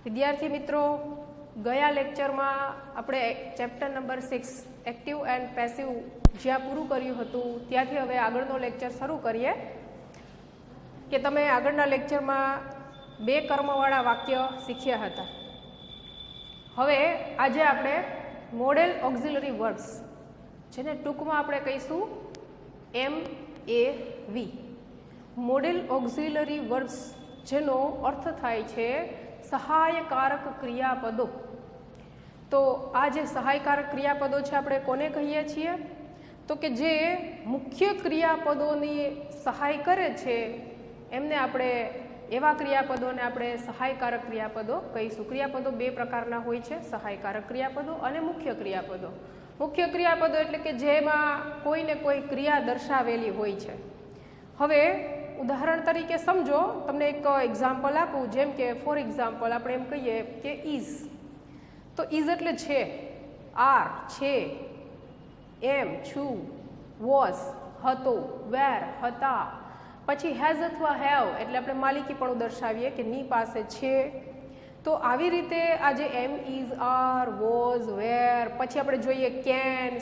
વિદ્યાર્થી મિત્રો, ગયા લેક્ચરમાં આપણે chapter number 6 active and passive જ્યાં પૂરું કર્યું હતું ત્યાંથી હવે આગળનો લેક્ચર શરૂ કરીએ કે તમે આગળના લેક્ચરમાં બે કર્મવાળા વાક્ય શીખ્યા હતા. હવે આજે આપણે મોડેલ ઓક્ઝિલરી વર્બ્સ, જેને ટૂંકમાં આપણે કહીશું MAV, મોડેલ ઓક્ઝિલરી વર્બ્સ, જેનો અર્થ થાય છે સહાયકારક ક્રિયાપદો. તો આ જે સહાયકારક ક્રિયાપદો છે આપણે કોને કહીએ છીએ? તો કે જે મુખ્ય ક્રિયાપદોની સહાય કરે છે એમને આપણે, એવા ક્રિયાપદોને આપણે સહાયકારક ક્રિયાપદો કહીશું. ક્રિયાપદો બે પ્રકારના હોય છે, સહાયકારક ક્રિયાપદો અને મુખ્ય ક્રિયાપદો. મુખ્ય ક્રિયાપદો એટલે કે જેમાં કોઈને કોઈ ક્રિયા દર્શાવેલી હોય છે. હવે ઉદાહરણ તરીકે સમજો, તમને એક એક્ઝામ્પલ આપું. જેમ કે ફોર એક્ઝામ્પલ આપણે એમ કહીએ કે ઇઝ. તો ઇઝ એટલે છે, આર છે, એમ છું, વોઝ હતો, વેર હતા. પછી હેઝ અથવા હેવ એટલે આપણે માલિકી પણ દર્શાવીએ કે ની પાસે છે. તો આવી રીતે આ જે એમ, ઇઝ, આર, વોઝ, વેર, પછી આપણે જોઈએ કેન,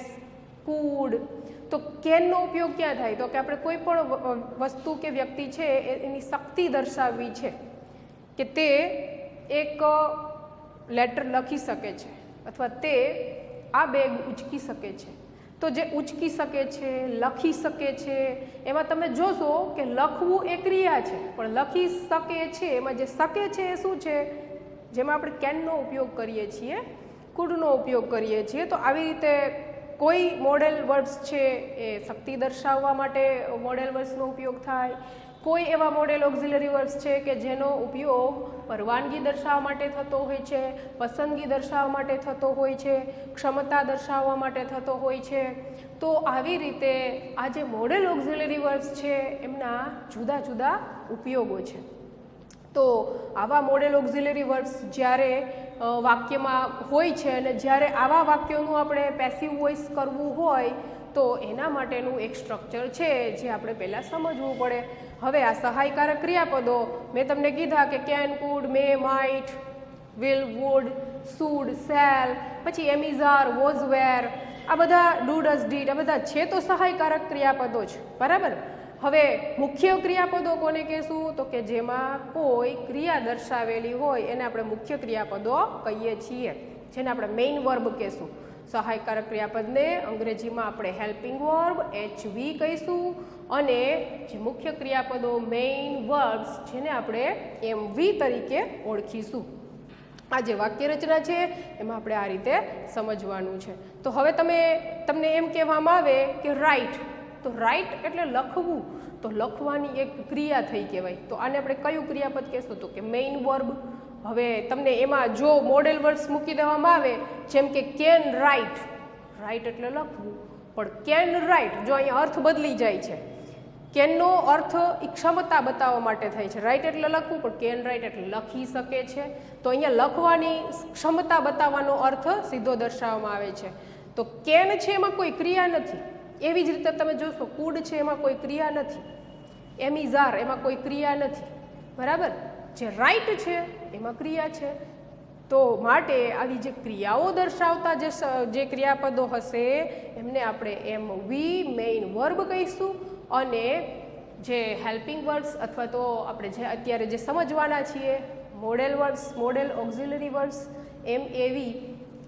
કુડ. તો કેનનો ઉપયોગ ક્યાં થાય? તો કે આપણે કોઈ પણ વસ્તુ કે વ્યક્તિ છે એની શક્તિ દર્શાવવી છે કે તે એક લેટર લખી શકે છે અથવા તે આ બેગ ઉંચકી શકે છે. તો જે ઉંચકી શકે છે, લખી શકે છે, એમાં તમે જોશો કે લખવું એ ક્રિયા છે, પણ લખી શકે છે એમાં જે શકે છે એ શું છે? જેમાં આપણે કેનનો ઉપયોગ કરીએ છીએ, કુડનો ઉપયોગ કરીએ છીએ. તો આવી રીતે કોઈ મોડેલ વર્બ્સ છે એ શક્તિ દર્શાવવા માટે મોડેલ વર્બ્સનો ઉપયોગ થાય. કોઈ એવા મોડેલ ઓક્ઝિલરી વર્બ્સ છે કે જેનો ઉપયોગ પરવાનગી દર્શાવવા માટે થતો હોય છે, પસંદગી દર્શાવવા માટે થતો હોય છે, ક્ષમતા દર્શાવવા માટે થતો હોય છે. તો આવી રીતે આ જે મોડેલ ઓક્ઝિલરી વર્બ્સ છે એમના જુદા જુદા ઉપયોગો છે. તો આવા મોડેલ ઓક્ઝિલરી વર્બ્સ જ્યારે વાક્યમાં હોય છે અને જ્યારે આવા વાક્યોનું આપણે પેસિવ વોઇસ કરવું હોય તો એના માટેનું એક સ્ટ્રક્ચર છે જે આપણે પહેલાં સમજવું પડે. હવે આ સહાયકારક ક્રિયાપદો મેં તમને કીધા કે can, could, may, might, will, would, should, shall, પછી am, is, are, was, were, આ બધા ડુ, ડઝ, ડીડ, આ બધા છે તો સહાયકારક ક્રિયાપદો છે, બરાબર. હવે મુખ્ય ક્રિયાપદો કોને કહેશું? તો કે જેમાં કોઈ ક્રિયા દર્શાવેલી હોય એને આપણે મુખ્ય ક્રિયાપદો કહીએ છીએ, જેને આપણે મેઇન વર્બ કહેશું. સહાયકારક ક્રિયાપદને અંગ્રેજીમાં આપણે હેલ્પિંગ વર્બ HV કહીશું, અને જે મુખ્ય ક્રિયાપદો મેઇન વર્બ્સ જેને આપણે MV તરીકે ઓળખીશું. આ જે વાક્ય રચના છે એમાં આપણે આ રીતે સમજવાનું છે. તો હવે તમને એમ કહેવામાં આવે કે રાઇટ. તો રાઇટ એટલે લખવું, તો લખવાની એક ક્રિયા થઈ કહેવાય. તો આને આપણે કયું ક્રિયાપદ કહેશું? તો કે મેઇન વર્બ. હવે તમને એમાં જો મોડેલ વર્બ્સ મૂકી દેવામાં આવે, જેમ કે કેન રાઇટ, રાઇટ એટલે લખવું, પણ કેન રાઇટ જો અહીંયા અર્થ બદલી જાય છે. કેનનો અર્થ એ ક્ષમતા બતાવવા માટે થાય છે, રાઇટ એટલે લખવું, પણ કેન રાઇટ એટલે લખી શકે છે. તો અહીંયા લખવાની ક્ષમતા બતાવવાનો અર્થ સીધો દર્શાવવામાં આવે છે. તો કેન છે એમાં કોઈ ક્રિયા નથી. એવી જ રીતે તમે જોશો કુડ છે એમાં કોઈ ક્રિયા નથી, એમ, ઇઝ, આર એમાં કોઈ ક્રિયા નથી, બરાબર. જે રાઇટ છે એમાં ક્રિયા છે. તો માટે આવી જે ક્રિયાઓ દર્શાવતા જે ક્રિયાપદો હશે એમને આપણે MV મેઇન વર્બ કહીશું, અને જે હેલ્પિંગ વર્બ્સ અથવા તો આપણે જે અત્યારે જે સમજવાના છીએ model verbs, model auxiliary verbs MAV,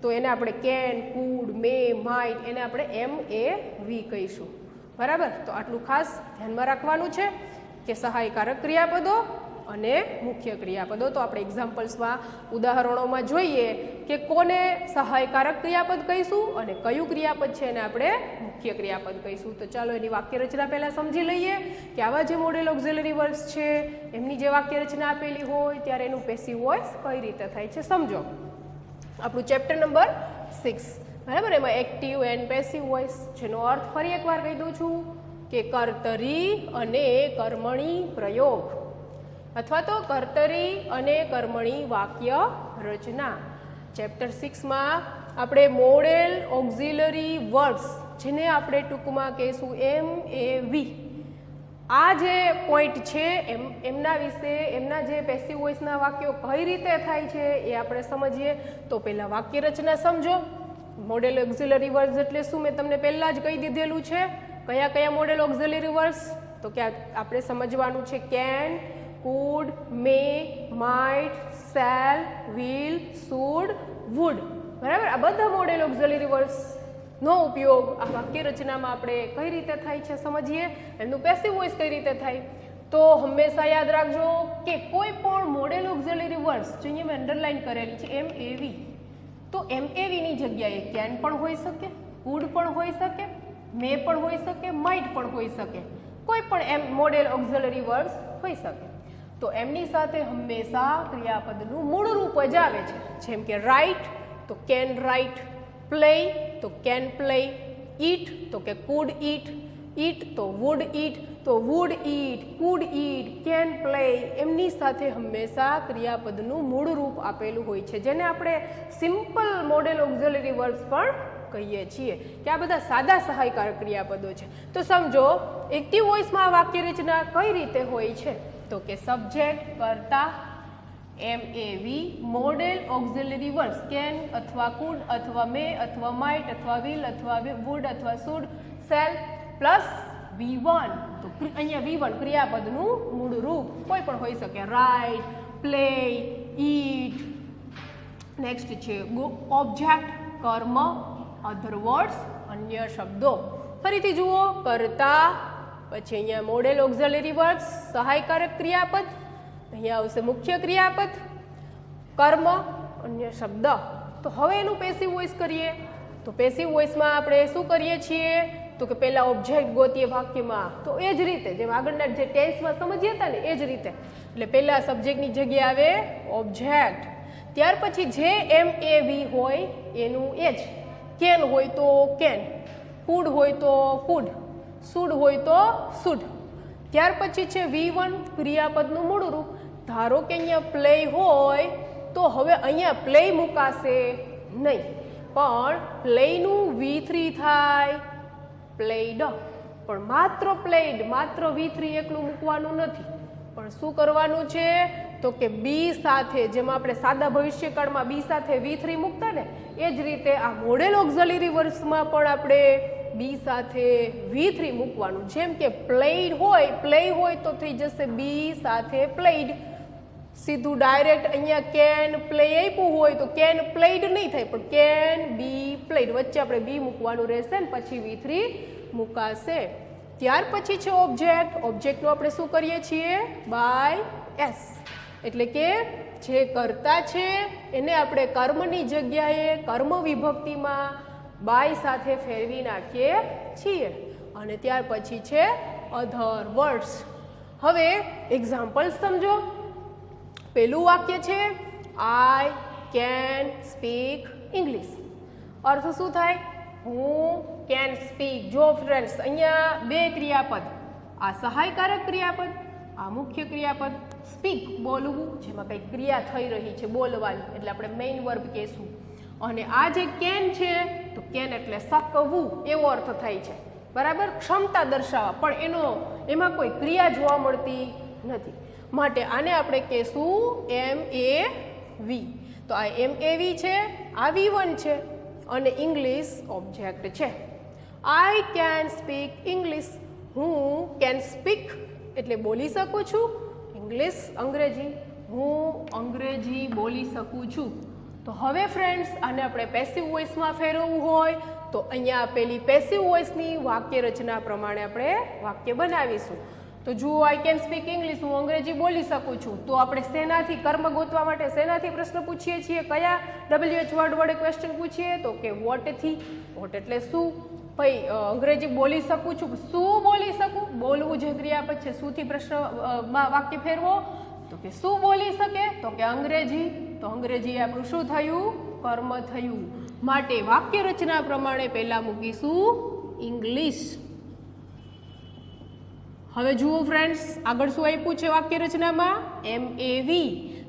તો એને આપણે કેન, કુડ, મે, માઇટ એને આપણે MAV કહીશું, બરાબર. તો આટલું ખાસ ધ્યાનમાં રાખવાનું છે કે સહાયકારક ક્રિયાપદો અને મુખ્ય ક્રિયાપદો. તો આપણે એક્ઝામ્પલ્સમાં, ઉદાહરણોમાં જોઈએ કે કોને સહાયકારક ક્રિયાપદ કહીશું અને કયું ક્રિયાપદ છે એને આપણે મુખ્ય ક્રિયાપદ કહીશું. તો ચાલો એની વાક્ય રચના પહેલાં સમજી લઈએ કે આવા જે મોડેલ ઓક્ઝિલરી વર્બ્સ છે એમની જે વાક્ય રચના આપેલી હોય ત્યારે એનું પેસિવ વોઇસ કઈ રીતે થાય છે સમજો. આપણું ચેપ્ટર નંબર 6, બરાબર. એમાં એક્ટિવ એન્ડ પેસિવ વોઇસ, જેનો અર્થ ફરી એકવાર કહી દઉં છું કે કર્તરી અને કર્મણી પ્રયોગ અથવા તો કર્તરી અને કર્મણી વાક્ય રચના. ચેપ્ટર 6માં આપણે મોડેલ ઓક્ઝિલરી વર્બ્સ, જેને આપણે ટૂંકમાં કહીશું MAV, આ જે પોઈન્ટ છે એમના વિશે, એમના જે પેસિવ વોઇસના વાક્યો કઈ રીતે થાય છે એ આપણે સમજીએ. તો પહેલાં વાક્ય રચના સમજો. મોડેલ ઓક્ઝિલરી વર્બ્સ એટલે શું મેં તમને પહેલાં જ કહી દીધેલું છે. કયા કયા મોડેલ ઓક્ઝિલરી વર્બ્સ? તો કે આપણે સમજવાનું છે can, could, may, might, shall, will, should, would. બરાબર, આ બધા મોડેલ ઓક્ઝિલરી વર્બ્સ નો ઉપયોગ આ વાક્ય રચનામાં આપણે કઈ રીતે થાય છે સમજીએ. એમનું પેસિવ વોઇસ કઈ રીતે થાય. તો હંમેશા યાદ રાખજો કે કોઈ પણ મોડેલ ઓક્ઝિલરી વર્બ્સ જે અહીંયા મેં અંડરલાઇન કરેલી છે MAV, તો MAVની જગ્યાએ કેન પણ હોઈ શકે, કુડ પણ હોઈ શકે, મે પણ હોઈ શકે, માઇટ પણ હોઈ શકે, કોઈ પણ મોડેલ ઓક્ઝિલરી વર્બ્સ હોઈ શકે. તો એમની સાથે હંમેશા ક્રિયાપદનું મૂળ રૂપ જ આવે છે. જેમ કે રાઇટ તો કેન રાઇટ, પ્લે તો કેન પ્લે, ઈટ તો કે કુડ ઈટ, ઈટ તો વુડ ઈટ, તો would eat, could eat, can play. એમની સાથે હંમેશા ક્રિયાપદનું મૂળ રૂપ આપેલું હોય છે, જેને આપણે સિમ્પલ મોડેલ ઓક્ઝિલરી વર્બ્સ પણ કહીએ છીએ કે આ બધા સાદા સહાયકારક ક્રિયાપદો છે. તો સમજો એક્ટિવ વોઇસમાં વાક્ય રચના કઈ રીતે હોય છે. તો કે સબ્જેક્ટ, કર્તા, MAV, model auxiliary verbs can અથવા કુડ અથવા મે અથવા માઇટ અથવા વિલ અથવા વુડ અથવા શુડ, શેલ પ્લસ V1. તો અહીંયા V1 ક્રિયાપદનું મૂળ રૂપ કોઈ પણ હોઈ શકે. રાઇટ, પ્લે, ઈટ. નેક્સ્ટ છે ઓબ્જેક્ટ, કર્મ, અધર વર્ડ્સ, અન્ય શબ્દો. ફરીથી જુઓ, કર્તા, પછી અહીંયા મોડેલ ઓક્ઝિલરી વર્બ્સ સહાયકારક ક્રિયાપદ, અહીંયા આવશે મુખ્ય ક્રિયાપદ, કર્મ, અન્ય શબ્દ. તો હવે એનું પેસિવ વોઇસ કરીએ. તો પેસિવ વોઇસમાં આપણે શું કરીએ છીએ? તો કે પહેલાં ઓબ્જેક્ટ ગોતીએ વાક્યમાં. તો એ જ રીતે જેમ આગળના જે ટેન્સમાં સમજીએ હતા ને એ જ રીતે. એટલે પહેલાં સબ્જેક્ટની જગ્યાએ આવે ઓબ્જેક્ટ, ત્યાર પછી જે MAV હોય એનું એ જ. કેન હોય તો કેન, કુડ હોય તો કુડ, શુડ હોય તો શુડ. ત્યાર પછી છે V1 ક્રિયાપદનું મૂળ રૂપ. ધારો કે અહીંયા પ્લે હોય તો હવે અહીંયા પ્લે મુકાશે નહીં, પણ પ્લેનું V3 થાય પ્લેડ. પણ માત્ર પ્લેડ, માત્ર V3 એકલું મૂકવાનું નથી, પણ શું કરવાનું છે? તો કે બી સાથે, જેમાં આપણે સાદા ભવિષ્યકાળમાં બી સાથે V3 મૂકતા ને એ જ રીતે આ મોડેલ ઓક્ઝિલરી વર્બ્સમાં પણ આપણે બી સાથે V3 મૂકવાનું. જેમ કે પ્લેડ હોય, પ્લે હોય તો થઈ જશે બી સાથે પ્લેડ. સીધું ડાયરેક્ટ અહીંયા કેન પ્લે આપ્યું હોય તો કેન પ્લેડ નહીં થાય, પણ કેન બી પ્લેડ, વચ્ચે આપણે બી મૂકવાનું રહેશે ને પછી V3 મુકાશે. ત્યાર પછી છે ઓબ્જેક્ટ. ઓબ્જેક્ટનું આપણે શું કરીએ છીએ? By S. એટલે કે જે કર્તા છે એને આપણે કર્મની જગ્યાએ કર્મ વિભક્તિમાં બાય સાથે ફેરવી નાખીએ છીએ. અને ત્યાર પછી છે અધર વર્ડ્સ. હવે એક્ઝામ્પલ સમજો. પહેલું વાક્ય છે આઈ કેન સ્પીક ઇંગ્લિશ. અર્થ શું થાય? હું કેન સ્પીક. જો ફ્રેન્ડ્સ અહીંયા બે ક્રિયાપદ, આ સહાયકારક ક્રિયાપદ, આ મુખ્ય ક્રિયાપદ. સ્પીક બોલવું, જેમાં કંઈક ક્રિયા થઈ રહી છે બોલવાની, એટલે આપણે મેઇન વર્બ કહેશું. અને આ જે કેન છે તો કેન એટલે શકવું એવો અર્થ થાય છે. બરાબર, ક્ષમતા દર્શાવવા, પણ એમાં કોઈ ક્રિયા જોવા મળતી નથી, માટે આને આપણે કહેશું MAV. તો આ MAV છે, આ V1 છે અને ઇંગ્લિશ ઓબ્જેક્ટ છે. આઈ કેન સ્પીક ઇંગ્લિશ. હું કેન સ્પીક એટલે બોલી શકું છું. ઇંગ્લિશ અંગ્રેજી, હું અંગ્રેજી બોલી શકું છું. તો હવે ફ્રેન્ડ્સ આને આપણે પેસિવ વોઇસમાં ફેરવવું હોય તો અહીંયા આપેલી પેસિવ વોઇસની વાક્ય રચના પ્રમાણે આપણે વાક્ય બનાવીશું. તો જુઓ, આઈ કેન સ્પીક ઇંગ્લિશ, હું અંગ્રેજી બોલી શકું છું. તો આપણે શેનાથી કર્મ ગોતવા માટે શેનાથી પ્રશ્ન પૂછીએ છીએ? કયા WH વર્ડ વડે ક્વેશ્ચન પૂછીએ? તો કે વોટથી. વોટ એટલે શું? ભાઈ અંગ્રેજી બોલી શકું છું. શું બોલી શકું? બોલવું જે ક્રિયાપદ છે, શુંથી પ્રશ્નમાં વાક્ય ફેરવો. તો કે શું બોલી શકે? તો કે અંગ્રેજી. તો અંગ્રેજી આપણું શું થયું? કર્મ થયું. માટે વાક્ય રચના પ્રમાણે પહેલા મૂકીશું ઇંગ્લિશ. હવે જુઓ ફ્રેન્ડ્સ, આગળ શું આપ્યું છે વાક્ય રચનામાં? MAV.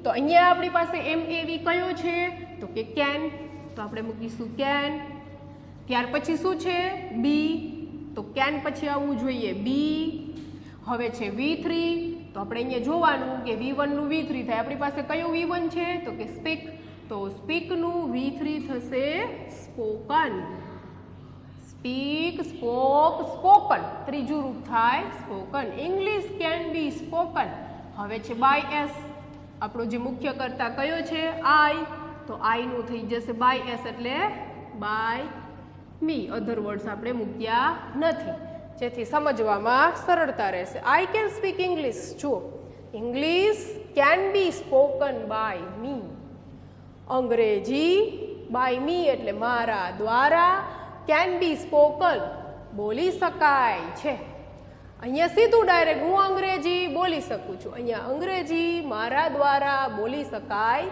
તો અહીંયા આપણી પાસે MAV કયો છે? તો કે કેન. તો આપણે મૂકીશું કેન. ત્યાર પછી શું છે? બી. તો કેન પછી આવવું જોઈએ બી. હવે છે V3, તો આપણે અહીંયા જોવાનું કે V1 નું V3 થાય. આપણી પાસે કયું V1 છે તો કે સ્પીક, તો સ્પીકનું V3 થશે સ્પોકન. સ્પીક, સ્પોક, સ્પોકન, ત્રીજું રૂપ થાય spoken. English can be spoken. હવે છે બાય એસ, આપણો જે મુખ્ય કર્તા કયો છે આઈ, તો આઈ નું થઈ જશે બાય એસ એટલે બાય મી. અધર વર્ડ્સ આપણે મૂક્યા નથી જેથી સમજવામાં સરળતા રહેશે. I can speak English. જુઓ, English can be spoken by me. અંગ્રેજી બાય મી એટલે મારા દ્વારા, કેન બી સ્પોકન બોલી શકાય છે. અહીંયા સીધું ડાયરેક્ટ હું અંગ્રેજી બોલી શકું છું, અહીંયા અંગ્રેજી મારા દ્વારા બોલી શકાય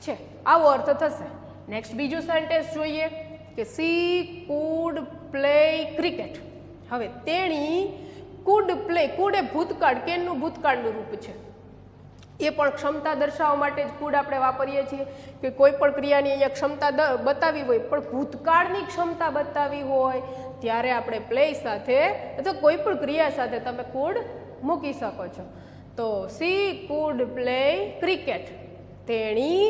છે, આવો અર્થ થશે. નેક્સ્ટ બીજું સેન્ટેન્સ જોઈએ કે સી કુડ પ્લે ક્રિકેટ. હવે તેણી કુડ પ્લે, કુડ એ ભૂતકાળ, કેનનું ભૂતકાળનું રૂપ છે. એ પણ ક્ષમતા દર્શાવવા માટે જ કુડ આપણે વાપરીએ છીએ કે કોઈ પણ ક્રિયાની અહીંયા ક્ષમતા બતાવી હોય પણ ભૂતકાળની ક્ષમતા બતાવી હોય ત્યારે આપણે પ્લે સાથે અથવા કોઈ પણ ક્રિયા સાથે તમે કુડ મૂકી શકો છો. તો સી કુડ પ્લે ક્રિકેટ. તેણી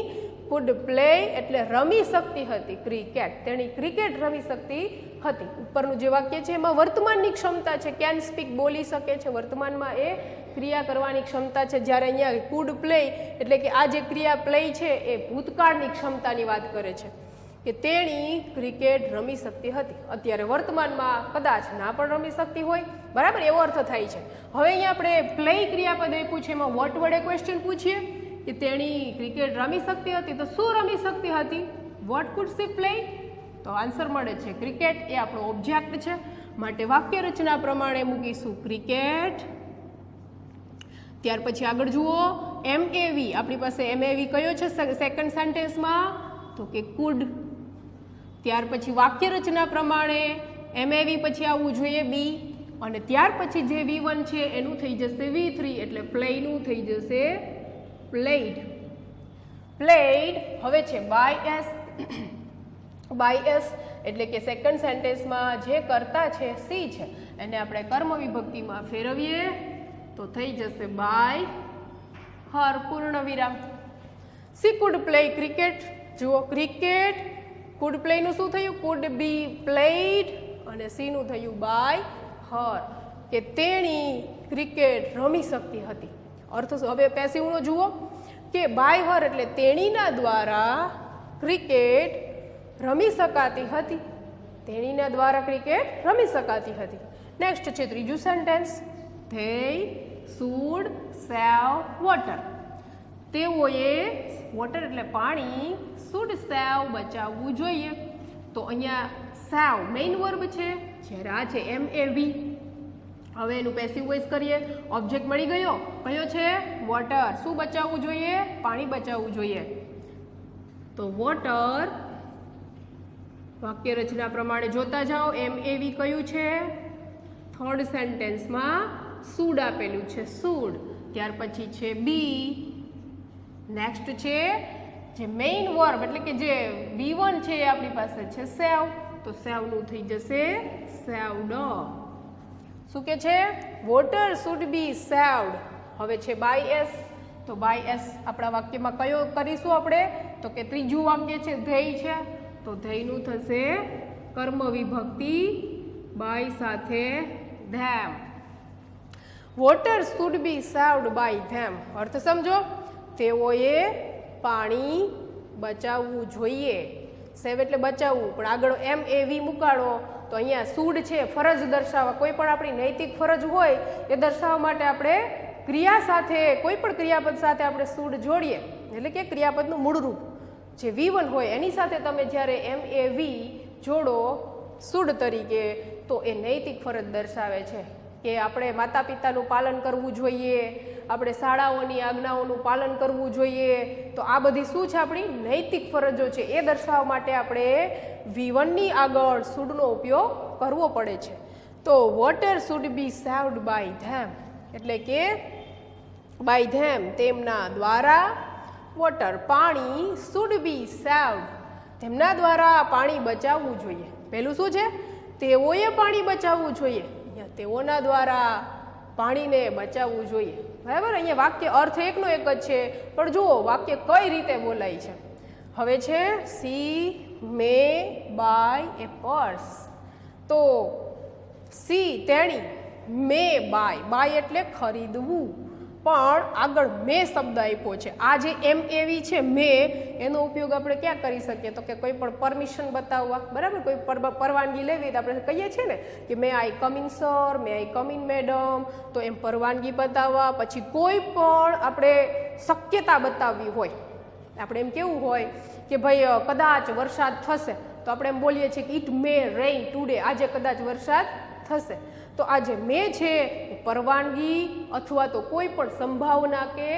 કુડ પ્લે એટલે રમી શકતી હતી ક્રિકેટ. તેણી ક્રિકેટ રમી શકતી હતી. ઉપરનું જે વાક્ય છે એમાં વર્તમાનની ક્ષમતા છે, કેન સ્પીક બોલી શકે છે, વર્તમાનમાં એ ક્રિયા કરવાની ક્ષમતા છે. જ્યારે અહીંયા કુડ પ્લે એટલે કે આ જે ક્રિયા પ્લે છે એ ભૂતકાળની ક્ષમતાની વાત કરે છે કે તેણી ક્રિકેટ રમી શકતી હતી. અત્યારે વર્તમાનમાં કદાચ ના પણ રમી શકતી હોય, બરાબર, એવો અર્થ થાય છે. હવે અહીંયા આપણે પ્લે ક્રિયાપદ આપ્યું છે, એમાં વોટ વડે ક્વેશ્ચન પૂછીએ કે તેણી ક્રિકેટ રમી શકતી હતી, તો શું રમી શકતી હતી? What could she play? તો આન્સર મળે છે ક્રિકેટ. એ આપણો ઓબ્જેક્ટ છે, માટે વાક્ય રચના પ્રમાણે મૂકીશું ક્રિકેટ. ત્યાર પછી આગળ જુઓ MAV. આપણી પાસે MAV કયો છે સેકન્ડ સેન્ટેન્સમાં? તો કે કુડ. ત્યાર પછી વાક્ય રચના પ્રમાણે MAV પછી આવવું જોઈએ બી, અને ત્યાર પછી જે V1 છે એનું થઈ જશે V3 એટલે પ્લેનું થઈ જશે પ્લેડ. પ્લેડ. હવે છે બાય એસ. બાય એસ એટલે કે સેકન્ડ સેન્ટેન્સમાં જે કર્તા છે સી છે એને આપણે કર્મ વિભક્તિમાં ફેરવીએ તો થઈ જશે બાય હર, પૂર્ણ વિરામ. C food play cricket. જુઓ, ક્રિકેટ કુડ પ્લેનું શું થયું? કુડ બી પ્લેડ, અને સીનું થયું બાય હર કે તેણી ક્રિકેટ રમી શકતી હતી. અર્થ હવે પેસિવનો જુઓ કે બાય હર એટલે તેણીના દ્વારા ક્રિકેટ રમી શકાતી હતી. તેણીના દ્વારા ક્રિકેટ રમી શકાતી હતી. નેક્સ્ટ છે ત્રીજું sentence. They should save water. તેઓએ વોટર એટલે પાણી, શુડ સેવ બચાવવું જોઈએ. તો અહીંયા સેવ મેઇન વર્બ છે, જ્યારે આ છે MAV. હવે એનું પેસિવ વોઇસ કરીએ. ઓબ્જેક્ટ મળી ગયો, કયો છે? વોટર. શું બચાવવું જોઈએ? પાણી બચાવવું જોઈએ. તો વોટર. વાક્ય રચના પ્રમાણે જોતા જાઓ. MAV કયું છે? થર્ડ સેન્ટેન્સમાં શુડ આપેલું છે, શુડ. ત્યાર પછી છે બી. નેક્સ્ટ છે જે મેઇન વર્બ એટલે કે જે V1 છે એ આપણી પાસે છે સેવ, તો સેવનું થઈ જશે સેવડ. શું કે છે? Water should be saved. હવે છે બાય એસ. તો બાય એસ આપણા વાક્યમાં કયો કરીશું આપણે? તો કે ત્રીજું વાક્ય છે ધેય છે, તો ધેયનું થશે કર્મ વિભક્તિ બાય સાથે them. Water should be saved by them. અર્થ સમજો, તેઓએ પાણી બચાવવું જોઈએ. સેવ એટલે બચાવવું, પણ આગળ MAV મુકાડો તો અહીંયા શુડ છે ફરજ દર્શાવવા. કોઈ પણ આપણી નૈતિક ફરજ હોય એ દર્શાવવા માટે આપણે ક્રિયા સાથે, કોઈ પણ ક્રિયાપદ સાથે આપણે શુડ જોડીએ, એટલે કે ક્રિયાપદનું મૂળ રૂપ જે V1 હોય એની સાથે તમે જ્યારે MAV જોડો શુડ તરીકે, તો એ નૈતિક ફરજ દર્શાવે છે કે આપણે માતા પિતાનું પાલન કરવું જોઈએ, આપણે શાળાઓની આજ્ઞાઓનું પાલન કરવું જોઈએ. તો આ બધી શું છે? આપણી નૈતિક ફરજો છે. એ દર્શાવવા માટે આપણે V1ની આગળ શુડનો ઉપયોગ કરવો પડે છે. તો water should be saved by them એટલે કે બાય ધેમ તેમના દ્વારા. વોટર પાણી, શુડ બી સેવડ તેમના દ્વારા પાણી બચાવવું જોઈએ. પહેલું શું છે? તેઓએ પાણી બચાવવું જોઈએ. તેઓના દ્વારા પાણીને બચાવવું જોઈએ. બરાબર, અહીંયા વાક્ય અર્થ એકનો એક જ છે, પણ જુઓ વાક્ય કઈ રીતે બોલાય છે. હવે છે she may buy a purse. તો સી તેણી, મે બાય એટલે ખરીદવું, પણ આગળ મે શબ્દ આપ્યો છે. આ જે MEV છે મે, એનો ઉપયોગ આપણે ક્યાં કરી શકીએ? તો કે કોઈ પણ પરમિશન બતાવવા, બરાબર, કોઈ પરવાનગી લેવી તો આપણે કહીએ છીએ ને કે may I come in sir, may I come in madam. તો એમ પરવાનગી બતાવવા, પછી કોઈ પણ આપણે શક્યતા બતાવવી હોય, આપણે એમ કેવું હોય કે ભાઈ કદાચ વરસાદ થશે, તો આપણે એમ બોલીએ છીએ કે ઇટ મે રેઇન ટુડે, આજે કદાચ વરસાદ થશે. તો આ જે મે છે એ પરવાનગી અથવા તો કોઈ પણ સંભાવના કે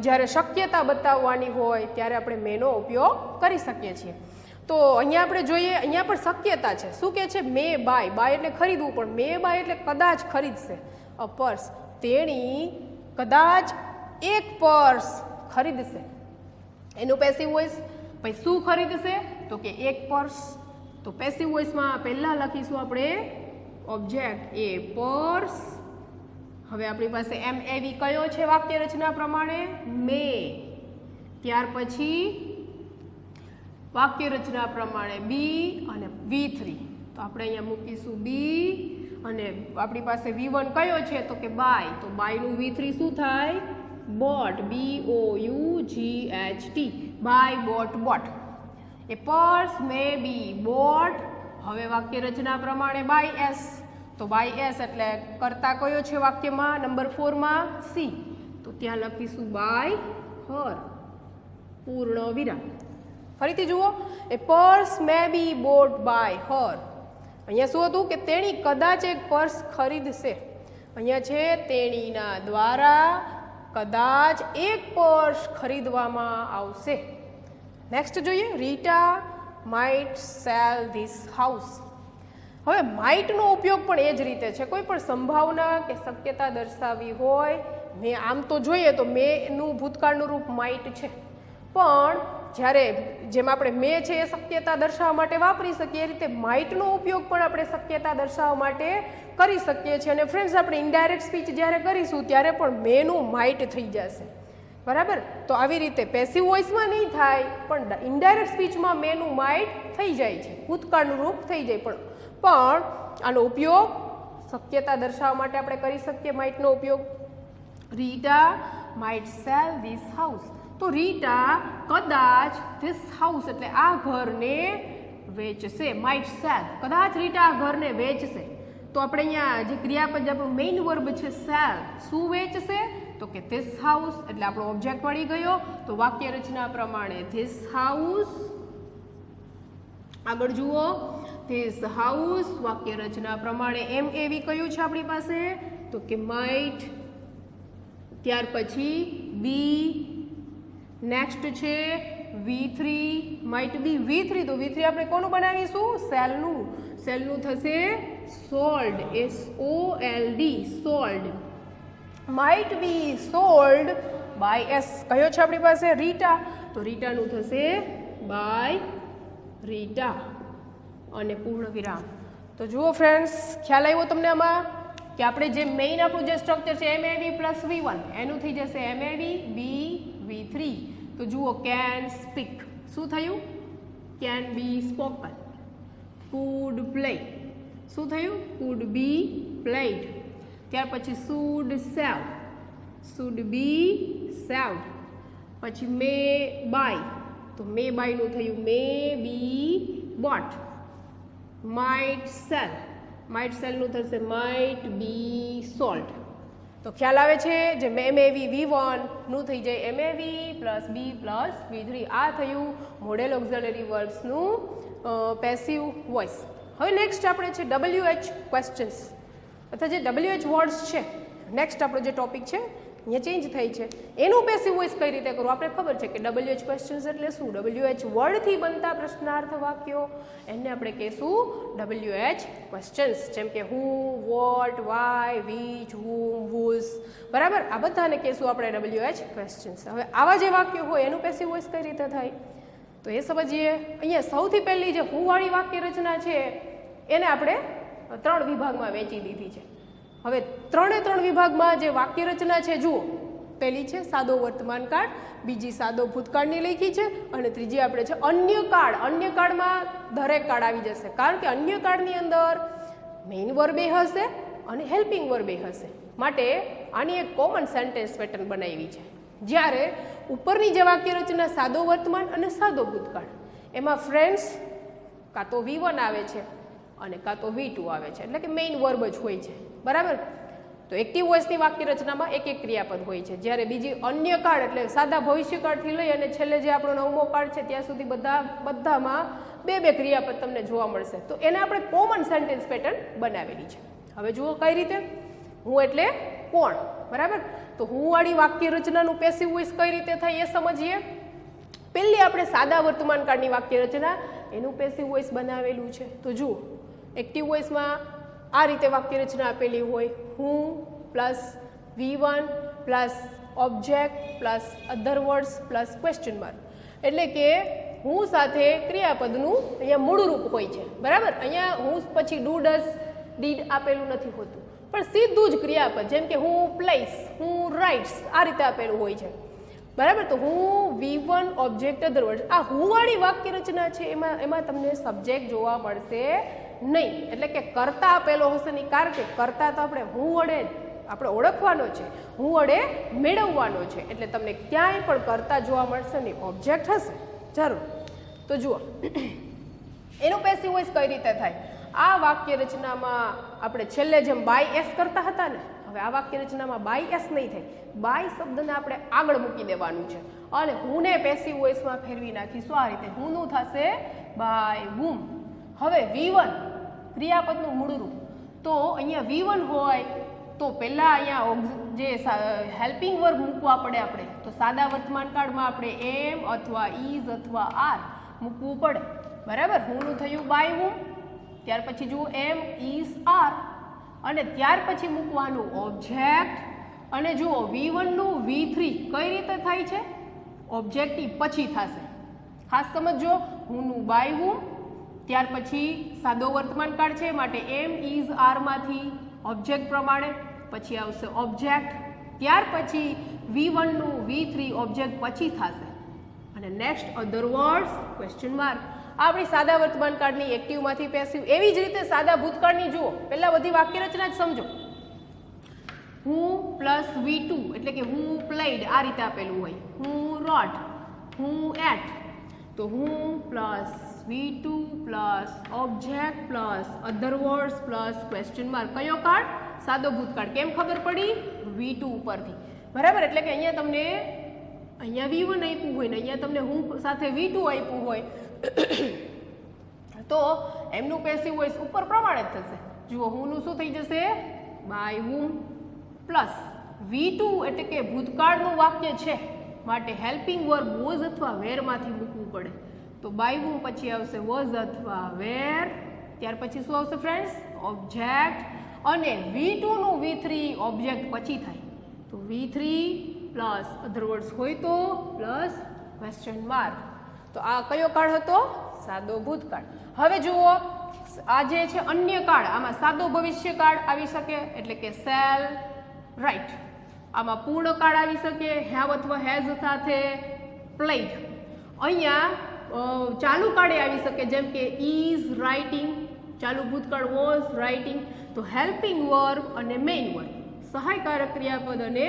જ્યારે શક્યતા બતાવવાની હોય ત્યારે આપણે મેનો ઉપયોગ કરી શકીએ છીએ. તો અહીંયા આપણે જોઈએ, અહીંયા પણ શક્યતા છે. શું કહે છે? મે બાય એટલે ખરીદવું, પણ મે બાય એટલે કદાચ ખરીદશે. અ પર્સ, તેણી કદાચ એક પર્સ ખરીદશે. એનું પેસિવ વોઇસ. ભાઈ શું ખરીદશે? તો કે એક પર્સ. તો પેસિવ વોઇસમાં પહેલા લખીશું આપણે ઓબ્જેક્ટ એ પર્સ. હવે આપણી પાસે MEV કયો છે વાક્ય રચના પ્રમાણે? મે. ત્યાર પછી વાક્ય રચના પ્રમાણે બી અને V3. તો આપણે અહીંયા મૂકીશું બી, અને આપણી પાસે V1 કયો છે? તો કે બાય. તો બાયનું V3 શું થાય? Bought. BOUGHT. Buy, bought. A purse may be bought. હવે વાક્ય રચના પ્રમાણે બાય એસ. તો બાય એસ એટલે કર્તા કયો છે વાક્યમાં? નંબર 4 માં સી. તો ત્યાં લખીશું બાય હર, પૂર્ણ વિરામ. ફરીથી જુઓ, a purse may be bought by her. અહીંયા શું હતું કે તેણી કદાચ એક પર્સ ખરીદશે. અહીંયા છે તેણીના દ્વારા કદાચ એક પર્સ ખરીદવામાં આવશે. નેક્સ્ટ જોઈએ, Rita might cell this house. હવે માઇટનો ઉપયોગ પણ એ જ રીતે છે. કોઈ પણ સંભાવના કે શક્યતા દર્શાવવી હોય, મેં આમ તો જોઈએ તો મેનું ભૂતકાળનું રૂપ માઇટ છે, પણ જ્યારે જેમ આપણે મે છે એ શક્યતા દર્શાવવા માટે વાપરી શકીએ, એ રીતે માઇટનો ઉપયોગ પણ આપણે શક્યતા દર્શાવવા માટે કરી શકીએ છીએ. અને ફ્રેન્ડ્સ, આપણે ઇનડાયરેક્ટ સ્પીચ જ્યારે કરીશું ત્યારે પણ મેનું માઇટ થઈ જશે. બરાબર, તો આવી રીતે પેસિવ વોઇસમાં નહીં થાય, પણ ઇનડાયરેક્ટ સ્પીચમાં મેનું માઇટ થઈ જાય છે, ભૂતકાળનું રૂપ થઈ જાય. પણ આનો ઉપયોગ શક્યતા દર્શાવવા માટે આપણે કરી શકીએ માઇટનો ઉપયોગ. Rita might cell this house. તો રીટા કદાચ ધીસ હાઉસ એટલે આ ઘરને વેચશે. માઇટ સેલ, કદાચ રીટા આ ઘરને વેચશે. તો આપણે અહીંયા જે ક્રિયાપદ આપણું મેઇન વર્બ છે સેલ, શું વેચશે? તો કે ધીસ હાઉસ એટલે આપણો ઓબ્જેક્ટ મળી ગયો. તો વાક્ય રચના પ્રમાણે ધીસ હાઉસ. આગળ જુઓ, ધીસ હાઉસ વાક્ય રચના પ્રમાણે MEV કયું છે આપણી પાસે? તો કે માઇટ. ત્યાર પછી બી. નેક્સ્ટ છે V3, માઇટ બી V3. તો V3 આપણે કોનું બનાવીશું? સેલનું. સેલનું થશે sold, SOLD, sold. Might be sold by S. કયો છે આપણી પાસે? રીટા. તો રીટાનું થશે બાય રીટા, અને પૂર્ણ વિરામ. તો જુઓ ફ્રેન્ડ્સ, ખ્યાલ આવ્યો તમને આમાં કે આપણે જે મેઇન આપણું જે સ્ટ્રક્ચર છે MEV પ્લસ V1, એનું થઈ જશે MEV બી V3. તો જુઓ, કેન સ્પીક. શું થયું? Can be spoken. Food play. શું થયું? કુડ બી પ્લેડ. ત્યાર પછી should save. Should be saved. પછી મે બાય. તો મે બાયનું થયું મે be boat. Might cell. Might સેલનું થશે માઇટ બી સોલ્ડ. તો ખ્યાલ આવે છે? જે MEV V1 નું થઈ જાય MEV પ્લસ બી પ્લસ V3. આ થયું મોડેલ ઓક્ઝિલરી વર્બ્સનું પેસિવ વોઇસ. હવે નેક્સ્ટ આપણે છે WH ક્વેશ્ચન્સ, અથવા જે WH વર્ડ્સ છે. નેક્સ્ટ આપણો જે ટોપિક છે અહીંયા ચેન્જ થઈ છે, એનું પેસિવ વોઇસ કઈ રીતે કરવું? આપણે ખબર છે કે WH ક્વેશ્ચન્સ એટલે શું? WH વર્ડથી બનતા પ્રશ્નાર્થ વાક્યો, એને આપણે કહીશું WH ક્વેશ્ચન્સ. જેમ કે who, what, why, which, whom, whose. બરાબર, આ બધાને કહીશું આપણે WH ક્વેશ્ચન્સ. હવે આવા જે વાક્યો હોય એનું પેસિવ વોઇસ કઈ રીતે થાય તો એ સમજીએ. અહીંયા સૌથી પહેલી જે હું વાળી વાક્ય રચના છે એને આપણે 3 વિભાગમાં વહેંચી દીધી છે. હવે ત્રણે ત્રણ વિભાગમાં જે વાક્ય રચના છે જુઓ, પહેલી છે સાદો વર્તમાન કાળ, બીજી સાદો ભૂતકાળની લખી છે અને ત્રીજી આપણે છે અન્ય કાળ. અન્ય કાળમાં દરેક કાળ આવી જશે, કારણ કે અન્ય કાળની અંદર મેઇન વર્બે હશે અને હેલ્પિંગ વર્બે હશે. માટે આની એક કોમન સેન્ટેન્સ પેટર્ન બનાવી છે. જ્યારે ઉપરની જે વાક્ય રચના સાદો વર્તમાન અને સાદો ભૂતકાળ, એમાં ફ્રેન્ડ્સ કાં તો V1 આવે છે અને કાં તો V2 આવે છે, એટલે કે મેઇન વર્બ જ હોય છે. બરાબર? તો એક્ટિવ વોઇસની વાક્ય રચનામાં એક એક ક્રિયાપદ હોય છે. જ્યારે બીજી અન્ય કાળ એટલે સાદા ભવિષ્યકાળથી લઈ અને છેલ્લે જે આપણો 9મો કાળ છે ત્યાં સુધી બધામાં બે બે ક્રિયાપદ તમને જોવા મળશે. તો એને આપણે કોમન સેન્ટેન્સ પેટર્ન બનાવેલી છે. હવે જુઓ કઈ રીતે. હું એટલે કોણ. બરાબર? તો હું વાળી વાક્ય રચનાનું પેસિવ વોઇસ કઈ રીતે થાય એ સમજીએ. પહેલી આપણે સાદા વર્તમાન કાળની વાક્ય રચના એનું પેસિવ વોઇસ બનાવેલું છે. તો જુઓ, એક્ટિવ વોઇસમાં આ રીતે વાક્ય રચના આપેલી હોય, હું plus V1 plus object plus અધર વર્ડ્સ પ્લસ ક્વેશ્ચન માર્ક. એટલે કે હું સાથે ક્રિયાપદનું અહીંયા મૂળ રૂપ હોય છે. બરાબર? અહીંયા હું પછી ડુ ડઝ ડીડ આપેલું નથી હોતું, પણ સીધું જ ક્રિયાપદ, જેમ કે હું પ્લેસ, હું રાઇટ્સ, આ રીતે આપેલું હોય છે. બરાબર? તો હું V1 ઓબ્જેક્ટ અધર વર્ડ્સ, આ હું વાળી વાક્ય રચના છે એમાં તમને સબ્જેક્ટ જોવા મળશે નહીં. એટલે કે કર્તા આપેલો હશે નહીં, કારણ કે કર્તા તો આપણે હું વડે આપણે ઓળખવાનો છે, હું વડે મેળવવાનો છે, એટલે તમને ક્યાંય પણ કર્તા જોવા મળશે નહીં, ઓબ્જેક્ટ હશે જરૂર. તો જુઓ એનું પેસિવ વોઇસ કઈ રીતે થાય. આ વાક્ય રચનામાં આપણે છેલ્લે જેમ બાય એસ કરતા હતા ને, હવે આ વાક્ય રચનામાં બાય એસ નહીં થાય. બાય શબ્દને આપણે આગળ મૂકી દેવાનું છે અને હુંને પેસિવ વોઇસમાં ફેરવી નાખીશું આ રીતે. હુંનું થશે બાય વુમ. હવે V1 ક્રિયાપદનું મૂળરૂપ, તો અહીંયા V1 હોય તો પહેલાં અહીંયા જે હેલ્પિંગ વર્બ મૂકવા પડે આપણે. તો સાદા વર્તમાન કાળમાં આપણે એમ અથવા ઇઝ અથવા આર મૂકવું પડે. બરાબર? હુંનું થયું બાય વુમ, ત્યાર પછી જુઓ એમ ઇઝ આર, અને ત્યાર પછી મૂકવાનું ઓબ્જેક્ટ. અને જુઓ V1નું V3 કઈ રીતે થાય છે, ઓબ્જેક્ટની પછી થશે. ખાસ સમજો, હુંનું બાય વુમ, ત્યાર પછી સાદો વર્તમાન કાળ છે માટે એમ ઇઝ આરમાંથી ઓબ્જેક્ટ પ્રમાણે પછી આવશે ઓબ્જેક્ટ, ત્યાર પછી V1નું V3 ઓબ્જેક્ટ પછી થશે અને નેક્સ્ટ અધર વર્ડ્સ ક્વેશ્ચન માર્ક. આપણી સાદા વર્તમાન કાળની એક્ટિવમાંથી પેસિવ. એવી જ રીતે સાદા ભૂતકાળની જુઓ, પહેલા બધી વાક્ય રચના જ સમજો. હું પ્લસ V2 એટલે કે હું પ્લેડ, આ રીતે આપેલું હોય. હું રોટ, હું એટ, તો હું plus V2 plus object plus અધર વર્ડ્સ પ્લસ ક્વેશ્ચન માર્ક. કયો કાળ? સાદો ભૂતકાળ. કેમ ખબર પડી? V2 ઉપરથી. બરાબર? એટલે કે અહીંયા તમને અહીંયા V1 આપ્યું હોય ને અહીંયા તમને હું સાથે V2 આપ્યું હોય તો એમનું પેસિવ વોઇસ ઉપર પ્રમાણે જ થશે. જુઓ, હુંનું શું થઈ જશે? બાય વુમ પ્લસ V2 એટલે કે ભૂતકાળનું વાક્ય છે માટે હેલ્પિંગ વર્બ વોઝ અથવા વેરમાંથી મૂકવું પડે. તો બાય વુમ પછી આવશે વોઝ અથવા વેર, ત્યાર પછી શું આવશે ફ્રેન્ડ્સ? ઓબ્જેક્ટ. અને V2નું V3 ઓબ્જેક્ટ પછી થાય, તો V3 પ્લસ અધર વર્ડ્સ હોય તો પ્લસ ક્વેશ્ચન માર્ક. તો આ કયો કાળ હતો? સાદો ભૂતકાળ. હવે જુઓ, આ જે છે અન્ય કાળ, આમાં સાદો ભવિષ્યકાળ આવી શકે એટલે કે શેલ, રાઈટ. આમાં પૂર્ણ કાળ આવી શકે, હેવ અથવા હેઝ સાથે પ્લેડ. અહીંયા ચાલુ કાળે આવી શકે, જેમ કે ઇઝ રાઇટિંગ, ચાલુ ભૂતકાળ વોઝ રાઇટિંગ. તો હેલ્પિંગ વર્બ અને મેઇન વર્બ, સહાયકારક ક્રિયાપદ અને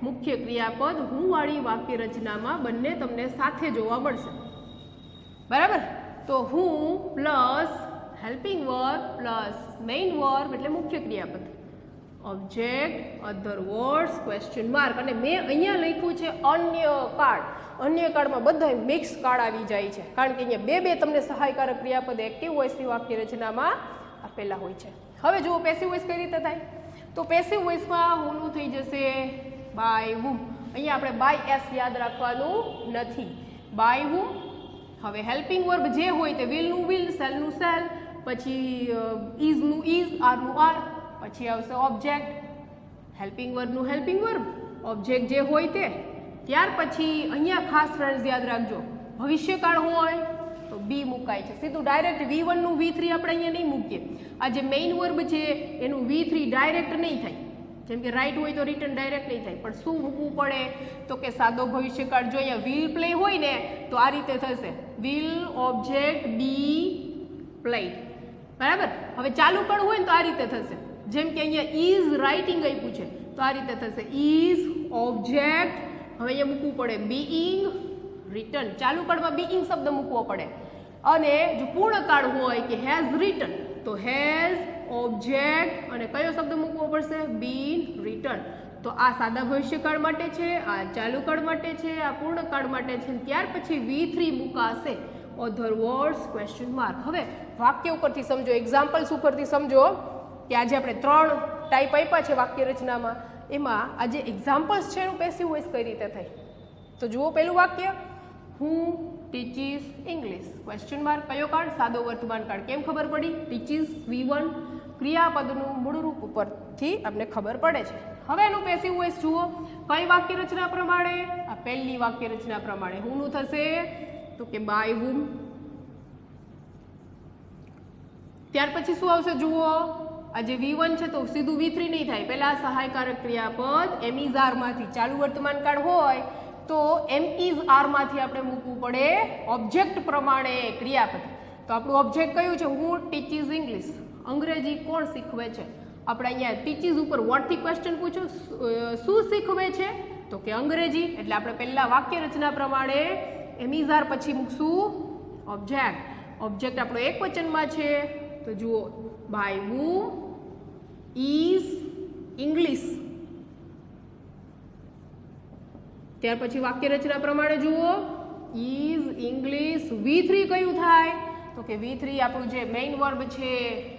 મુખ્ય ક્રિયાપદ હું વાળી વાક્ય રચનામાં બંને તમને સાથે જોવા મળશે. બરાબર? તો હું plus helping verb plus main verb એટલે મુખ્ય ક્રિયાપદ, ઓબ્જેક્ટ, અધર વર્ડ્સ, ક્વેશ્ચન માર્ક. અને મેં અહીંયા લખ્યું છે અન્ય કાળ. અન્ય કાળમાં બધા મિક્સ કાળ આવી જાય છે, કારણ કે અહીંયા બે બે તમને સહાયકારક ક્રિયાપદ એક્ટિવ વોઇસની વાક્ય રચનામાં આપેલા હોય છે. હવે જુઓ પેસિવ વોઇસ કઈ રીતે થાય. તો પેસિવ વોઇસમાં હુંનું થઈ જશે બાય વુમ. અહીંયા આપણે બાય એસ યાદ રાખવાનું નથી, બાય વુમ. હવે હેલ્પિંગ વર્બ જે હોય તે વિલનું વિલ, સેલનું સેલ, પછી ઇઝનું ઇઝ, આરનું આર, પછી આવશે ઓબ્જેક્ટ, હેલ્પિંગ વર્બનું હેલ્પિંગ વર્બ, ઓબ્જેક્ટ જે હોય તે. ત્યાર પછી અહીંયા ખાસ ફ્રેન્ડ્સ યાદ રાખજો, ભવિષ્યકાળ હોય તો બી મુકાય છે. સીધું ડાયરેક્ટ V1 નું V3 આપણે અહીંયા નહીં મૂકીએ. આ જે મેઇન વર્બ છે એનું V3 ડાયરેક્ટ નહીં થાય. જેમ કે રાઈટ હોય તો રિટર્ન ડાયરેક્ટ નહીં થાય, પણ શું મૂકવું પડે તો કે સાદો ભવિષ્યકાળ. જો અહીંયા વિલ પ્લે હોય ને તો આ રીતે થશે, વિલ ઓબ્જેક્ટ બી પ્લેડ. બરાબર. હવે ચાલુ પણ હોય ને તો આ રીતે થશે. જેમ કે અહીંયા ઇઝ રાઇટિંગ આપ્યું છે તો આ રીતે થશે, ઇઝ ઓબ્જેક્ટ. હવે અહીંયા મૂકવું પડે બીઇંગ રિટર્ન. ચાલુ કાળમાં બીઇંગ શબ્દ મૂકવો પડે. અને જો પૂર્ણકાળ હોય કે હેઝ રિટર્ન તો હેઝ ઓબ્જેક્ટ અને કયો શબ્દ મૂકવો પડશે, બીન રિટર્ન. તો આ સાદા ભવિષ્યકાળ માટે છે, આ ચાલુ કાળ માટે છે, આ પૂર્ણકાળ માટે છે. ત્યાર પછી V3 મુકાશે, અધર વર્ડ્સ ક્વેશ્ચન માર્ક. હવે વાક્ય ઉપરથી સમજો, એક્ઝામ્પલ્સ ઉપરથી સમજો કે આજે આપણે 3 ટાઈપ આપ્યા છે વાક્ય રચનામાં. એમાં આ જે એક્ઝામ્પલ્સ છે એનું પેસિવ વોઇસ કઈ રીતે થાય. તો જુઓ પહેલું વાક્ય, હું ટીચીસ ઇંગ્લિશ ક્વેશ્ચન માર્ક. કયો કાળ, સાદો વર્તમાન કાળ. કેમ ખબર પડી, ટીચીસ V1 ક્રિયાપદનું મૂળ રૂપ ઉપરથી આપણે ખબર પડે છે. હવે એનું પેસિવ વોઇસ જુઓ, કઈ વાક્ય રચના પ્રમાણે, આ પહેલી વાક્ય રચના પ્રમાણે. હુંનું થશે તો કે બાય હુમ. ત્યાર પછી શું આવશે જુઓ, આ જે V1 છે તો સીધું V3 નહીં થાય, પહેલા સહાયકારક ક્રિયાપદ એમ ઇઝ આર માંથી, ચાલુ વર્તમાન કાળ હોય તો એમ ઇઝ આર માંથી આપણે મૂકવું પડે ઓબ્જેક્ટ પ્રમાણે ક્રિયાપદ. તો આપણું ઓબ્જેક્ટ કયું છે, હું ટીચીસ ઇંગ્લિશ. અંગ્રેજી કોણ શીખવે છે. આપણે અહીંયા ટીચીસ ઉપર વોટથી ક્વેશ્ચન પૂછો, શું શીખવે છે તો કે અંગ્રેજી. એટલે આપણે પહેલા વાક્ય રચના પ્રમાણે એમ ઇઝ આર પછી મૂકશું ઓબ્જેક્ટ. ઓબ્જેક્ટ આપણો એક વચનમાં છે તો જુઓ, બાય હુમ ઇઝ ઇંગ્લિશ. ત્યાર પછી વાક્ય રચના પ્રમાણે જુઓ, ઇઝ ઇંગ્લિશ. V3 કયું થાય તો કે V3 આપણું જે મેઇન વર્બ છે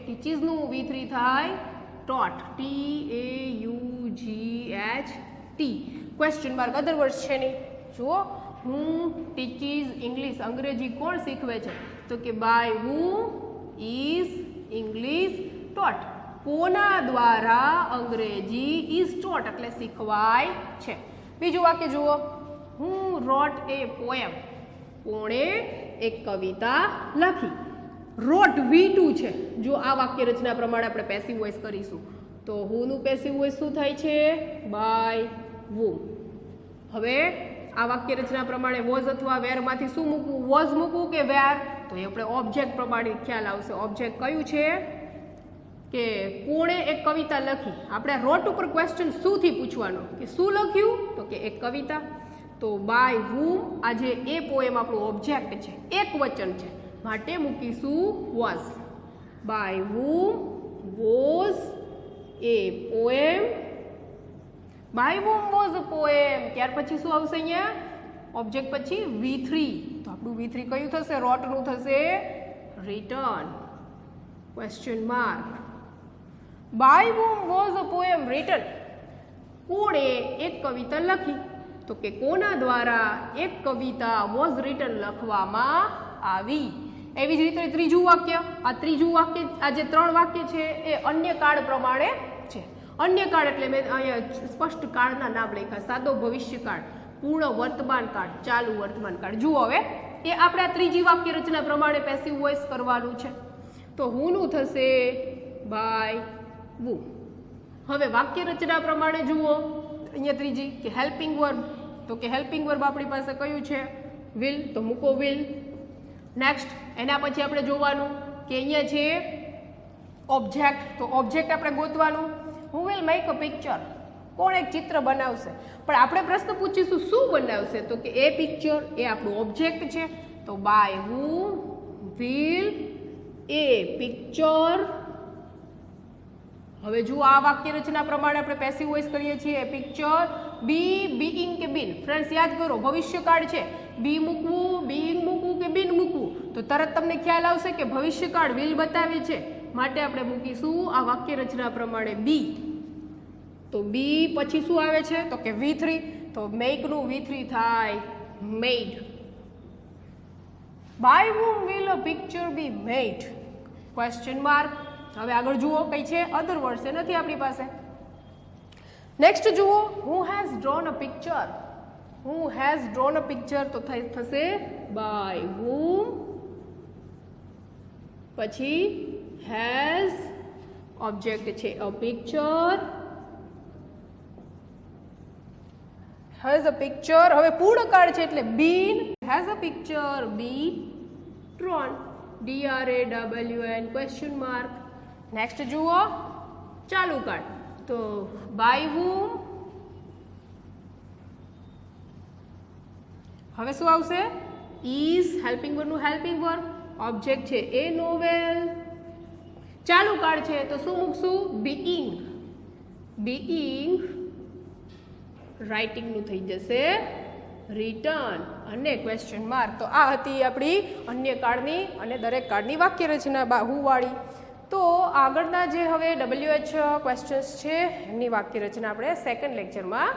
ટીચીસનું V3 થાય taught, TAUGHT question mark. Other words છે નહીં. જુઓ, હું ટીચીસ ઇંગ્લિશ, અંગ્રેજી કોણ શીખવે છે તો કે by whom is English taught. કોના દ્વારા અંગ્રેજી ઇઝ ટોટ એટલે શીખવાય છે. બીજું વાક્ય જુઓ, હું રોટ એ પોએમ. કોણે એક કવિતા લખી. રોટ V2 છે. જો આ વાક્ય રચના પ્રમાણે આપણે પેસિવ વોઇસ કરીશું તો હુંનું પેસિવ વોઇસ શું થાય છે, બાય વુમ. હવે આ વાક્ય રચના પ્રમાણે વોઝ અથવા વેર માંથી શું મૂકવું, વોઝ મૂકવું કે વેર, તો એ આપણે ઓબ્જેક્ટ પ્રમાણે ખ્યાલ આવશે. ઓબ્જેક્ટ કયું છે કે કોણે એક કવિતા લખી. આપણે રોટ ઉપર ક્વેશ્ચન શુંથી પૂછવાનો કે શું લખ્યું તો કે એક કવિતા. તો બાય હુમ આ જે એ પોએમ આપણું ઓબ્જેક્ટ છે, એક વચન છે, માટે મૂકીશું was. By whom was a poem, by whom was a poem. ત્યાર પછી શું આવશે અહીંયા, ઓબ્જેક્ટ પછી V3. તો આપણું V3 કયું થશે, રોટનું થશે written question mark. By whom was a poem written. કોણે એક કવિતા લખી તો કે કોના દ્વારા એક કવિતા વોઝ રિટન લખવામાં આવી. એવી જ રીતે ત્રીજું વાક્ય, આ ત્રીજું વાક્ય, આ જે 3 વાક્ય છે એ અન્ય કાળ પ્રમાણે છે. અન્ય કાળ એટલે મેં અહીંયા સ્પષ્ટ કાળના નામ લખ્યા, સાદો ભવિષ્યકાળ, પૂર્ણ વર્તમાન કાળ, ચાલુ વર્તમાન કાળ. જુઓ હવે એ આપણે આ ત્રીજી વાક્ય રચના પ્રમાણે પેસિવ વોઇસ કરવાનું છે. તો હુંનું થશે બાય વુમ. હવે વાક્ય રચના પ્રમાણે જુઓ, અહીંયા ત્રીજી કે હેલ્પિંગ વર્બ, તો કે હેલ્પિંગ વર્બ આપણી પાસે કયું છે, વિલ, તો મૂકો વિલ. નેક્સ્ટ એના પછી આપણે જોવાનું કે અહીંયા છે ઓબ્જેક્ટ, તો ઓબ્જેક્ટ આપણે ગોતવાનું. Who will make a picture, કોણ એક ચિત્ર બનાવશે. પણ આપણે પ્રશ્ન પૂછીશું શું બનાવશે તો કે એ પિક્ચર, એ આપણું ઓબ્જેક્ટ છે. તો by who will a picture. હવે જુઓ આ વાક્ય રચના પ્રમાણે આપણે પેસિવ વોઇસ કરીએ છીએ, એ પિક્ચર. બી, બીઇંગ કે બિન. ફ્રેન્ડ્સ યાદ કરો, ભવિષ્યકાળ છે, બી મૂકવું, બીઇંગ મૂકવું કે બિન મૂકવું તો તરત તમને ખ્યાલ આવશે કે ભવિષ્યકાળ વિલ બતાવે છે, માટે આપણે મૂકીશું આ વાક્ય રચના પ્રમાણે બી. તો બી પછી શું આવે છે તો કે V3. તો મેકનું V3 થાય made. By whom will a picture be made question mark. હવે આગળ જુઓ કઈ છે, અધર વર્ડ છે, નથી આપણી પાસે. નેક્સ્ટ જુઓ, who has drawn a picture. who has drawn a picture તો થશે by whom પછી હેઝ ઓબ્જેક્ટ છે a picture, has a picture. હવે પૂર્ણકાળ છે એટલે been, has a picture been drawn, DRAWN question mark. Next જુઓ ચાલુ કાળ, તો બાય હુમ. હવે શું આવશે? ઇઝ હેલ્પિંગ વર્બનું હેલ્પિંગ વર્બ, ઓબ્જેક્ટ છે એ નોવેલ. ચાલુ કાળ છે તો શું મૂકશું? બીઈંગ, બીઈંગ રાઇટિંગનું થઈ જશે રિટર્ન અને ક્વેશ્ચન માર્ક. તો આ હતી આપણી અન્ય કાળની અને દરેક કાળની વાક્ય રચના બાહુવાળી. તો આગળના જે હવે WH ક્વેશ્ચન્સ છે એમની વાક્ય રચના આપણે સેકન્ડ લેક્ચરમાં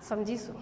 સમજીશું.